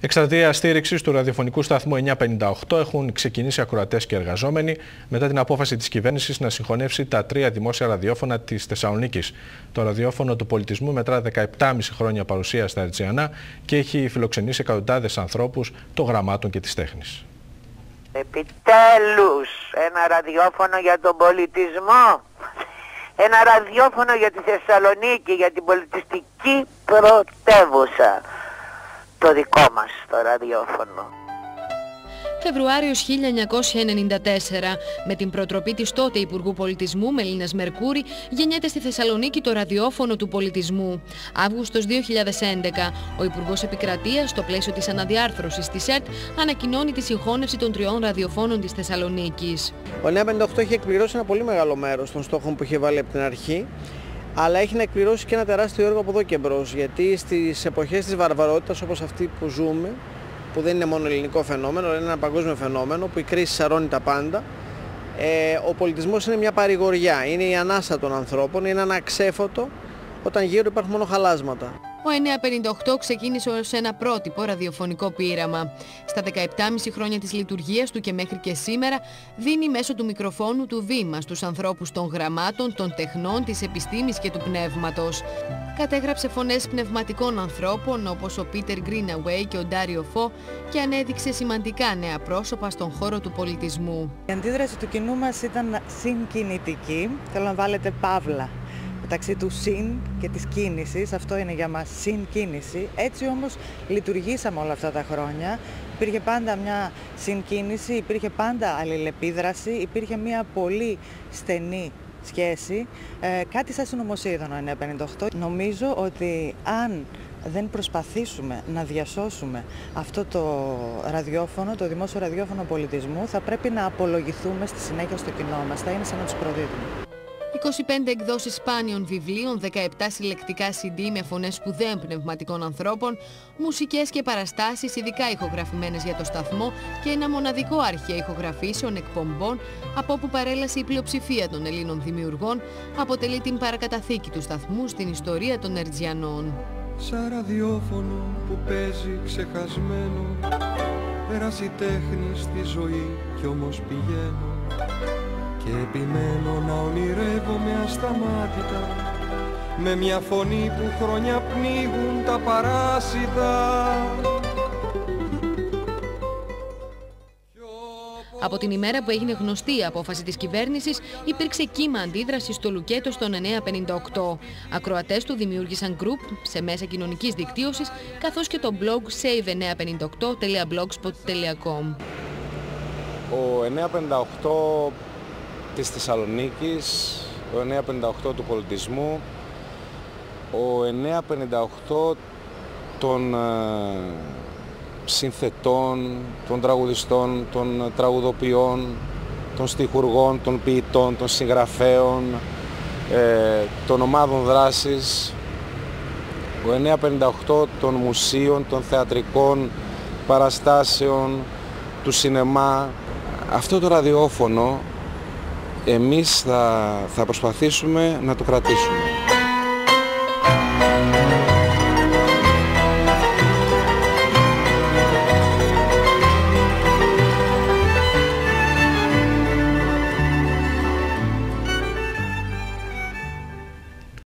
Εκστρατεία στήριξης του ραδιοφωνικού σταθμού 958 έχουν ξεκινήσει ακροατές και εργαζόμενοι μετά την απόφαση της κυβέρνησης να συγχωνεύσει τα 3 δημόσια ραδιόφωνα της Θεσσαλονίκης. Το ραδιόφωνο του πολιτισμού μετρά 17,5 χρόνια παρουσία στα Ερτζιανά και έχει φιλοξενήσει εκατοντάδες ανθρώπους των γραμμάτων και της τέχνης. Επιτέλους ένα ραδιόφωνο για τον πολιτισμό, ένα ραδιόφωνο για τη Θεσσαλονίκη, για την πολιτιστική πρωτεύουσα. Το δικό μας το ραδιόφωνο. Φεβρουάριος 1994, με την προτροπή της τότε Υπουργού Πολιτισμού Μελίνας Μερκούρη, γεννιέται στη Θεσσαλονίκη το ραδιόφωνο του πολιτισμού. Αύγουστος 2011, ο Υπουργός Επικρατείας, στο πλαίσιο της αναδιάρθρωσης της ΕΡΤ, ανακοινώνει τη συγχώνευση των 3 ραδιοφώνων της Θεσσαλονίκης. Ο 958 έχει εκπληρώσει ένα πολύ μεγάλο μέρος των στόχων που είχε βάλει από την αρχή, αλλά έχει να εκπληρώσει και ένα τεράστιο έργο από εδώ και μπρος, γιατί στις εποχές της βαρβαρότητας όπως αυτή που ζούμε, που δεν είναι μόνο ελληνικό φαινόμενο, αλλά είναι ένα παγκόσμιο φαινόμενο, που η κρίση σαρώνει τα πάντα, ο πολιτισμός είναι μια παρηγοριά, είναι η ανάσα των ανθρώπων, είναι ένα αξέφωτο όταν γύρω υπάρχουν μόνο χαλάσματα. Ο 958 ξεκίνησε ως ένα πρότυπο ραδιοφωνικό πείραμα. Στα 17,5 χρόνια της λειτουργίας του και μέχρι και σήμερα δίνει μέσω του μικροφόνου του βήμα στους ανθρώπους των γραμμάτων, των τεχνών, της επιστήμης και του πνεύματος. Κατέγραψε φωνές πνευματικών ανθρώπων όπως ο Πίτερ Γκρίναουεϊ και ο Ντάριο Φω και ανέδειξε σημαντικά νέα πρόσωπα στον χώρο του πολιτισμού. Η αντίδραση του κοινού μας ήταν συγκινητική. Θέλω να βάλετε παύλα μεταξύ του συν και της κίνησης, αυτό είναι για μας συγκίνηση. Έτσι όμως λειτουργήσαμε όλα αυτά τα χρόνια. Υπήρχε πάντα μια συγκίνηση, υπήρχε πάντα αλληλεπίδραση, υπήρχε μια πολύ στενή σχέση, κάτι σαν συνωμοσία ο 958. Νομίζω ότι αν δεν προσπαθήσουμε να διασώσουμε αυτό το ραδιόφωνο, το δημόσιο ραδιόφωνο πολιτισμού, θα πρέπει να απολογηθούμε στη συνέχεια στο κοινό μας. Θα είναι σαν να τους προδίδουμε. 25 εκδόσεις σπάνιων βιβλίων, 17 συλλεκτικά CD με φωνές σπουδαίων πνευματικών ανθρώπων, μουσικές και παραστάσεις ειδικά ηχογραφημένες για το σταθμό και ένα μοναδικό αρχείο ηχογραφήσεων εκπομπών, από όπου παρέλασε η πλειοψηφία των Ελλήνων δημιουργών, αποτελεί την παρακαταθήκη του σταθμού στην ιστορία των Ερτζιανών. Σαν ραδιόφωνο που παίζει ξεχασμένο, πέρασε η τέχνη στη ζωή κι όμως πηγαίνω και επιμένω να ονειρεύομαι ασταμάτητα με μια φωνή που χρόνια πνίγουν τα παράσιτα. Από την ημέρα που έγινε γνωστή η απόφαση της κυβέρνησης, υπήρξε κύμα αντίδρασης στο λουκέτο στον 958. Ακροατές του δημιούργησαν group σε μέσα κοινωνικής δικτύωσης, καθώς και το blog save958.blogspot.com. Ο 958 της Θεσσαλονίκης, ο 958 του πολιτισμού, ο 958 των συνθετών, των τραγουδιστών, των τραγουδοποιών, των στιχουργών, των ποιητών, των συγγραφέων, των ομάδων δράσης, ο 958 των μουσείων, των θεατρικών παραστάσεων, του σινεμά. Αυτό το ραδιόφωνο εμείς θα προσπαθήσουμε να το κρατήσουμε.